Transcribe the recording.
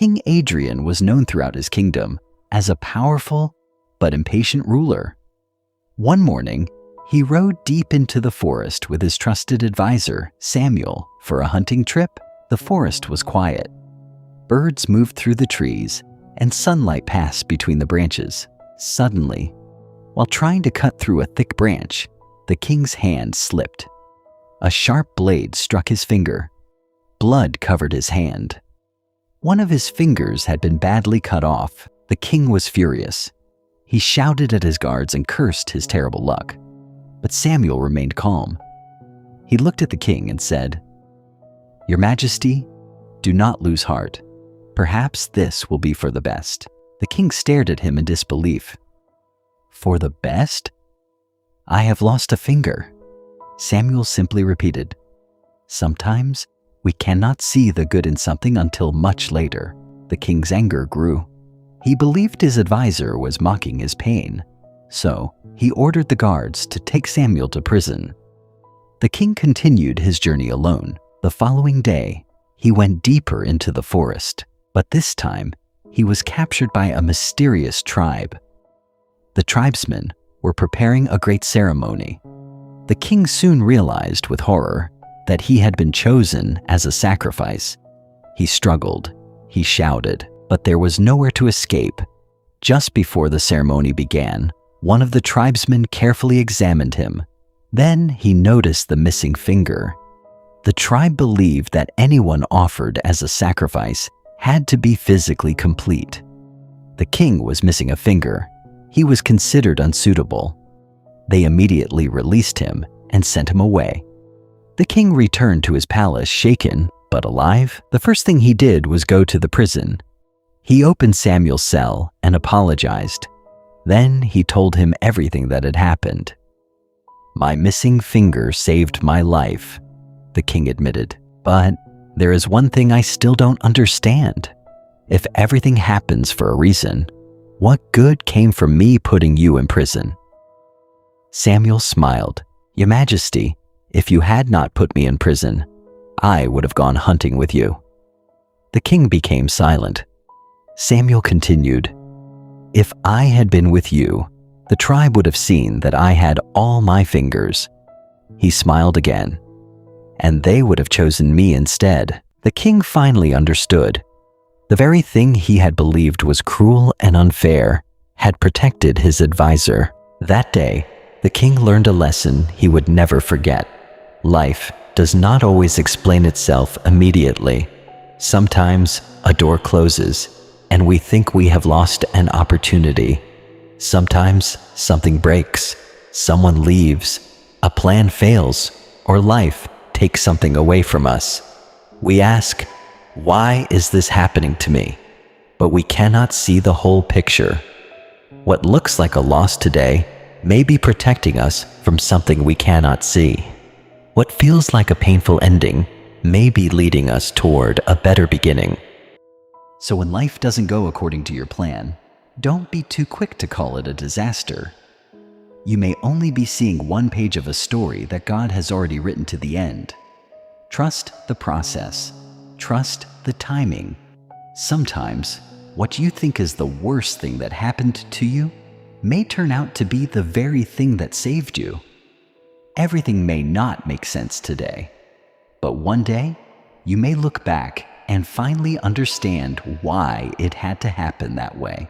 King Adrian was known throughout his kingdom as a powerful but impatient ruler. One morning, he rode deep into the forest with his trusted advisor, Samuel, for a hunting trip. The forest was quiet. Birds moved through the trees, and sunlight passed between the branches. Suddenly, while trying to cut through a thick branch, the king's hand slipped. A sharp blade struck his finger. Blood covered his hand. One of his fingers had been badly cut off. The king was furious. He shouted at his guards and cursed his terrible luck. But Samuel remained calm. He looked at the king and said, "Your Majesty, do not lose heart. Perhaps this will be for the best." The king stared at him in disbelief. "For the best? I have lost a finger." Samuel simply repeated, "Sometimes we cannot see the good in something until much later." The king's anger grew. He believed his advisor was mocking his pain, so he ordered the guards to take Samuel to prison. The king continued his journey alone. The following day, he went deeper into the forest, but this time, he was captured by a mysterious tribe. The tribesmen were preparing a great ceremony. The king soon realized with horror that he had been chosen as a sacrifice. He struggled, he shouted, but there was nowhere to escape. Just before the ceremony began, one of the tribesmen carefully examined him. Then he noticed the missing finger. The tribe believed that anyone offered as a sacrifice had to be physically complete. The king was missing a finger. He was considered unsuitable. They immediately released him and sent him away. The king returned to his palace shaken but alive. The first thing he did was go to the prison. He opened Samuel's cell and apologized. Then he told him everything that had happened. "My missing finger saved my life," the king admitted. "But there is one thing I still don't understand. If everything happens for a reason, what good came from me putting you in prison?" Samuel smiled. "Your Majesty, if you had not put me in prison, I would have gone hunting with you." The king became silent. Samuel continued, "If I had been with you, the tribe would have seen that I had all my fingers." He smiled again. "And they would have chosen me instead." The king finally understood. The very thing he had believed was cruel and unfair had protected his advisor. That day, the king learned a lesson he would never forget. Life does not always explain itself immediately. Sometimes a door closes, and we think we have lost an opportunity. Sometimes something breaks, someone leaves, a plan fails, or life takes something away from us. We ask, "Why is this happening to me?" But we cannot see the whole picture. What looks like a loss today may be protecting us from something we cannot see. What feels like a painful ending may be leading us toward a better beginning. So when life doesn't go according to your plan, don't be too quick to call it a disaster. You may only be seeing one page of a story that God has already written to the end. Trust the process. Trust the timing. Sometimes, what you think is the worst thing that happened to you may turn out to be the very thing that saved you. Everything may not make sense today, but one day, you may look back and finally understand why it had to happen that way.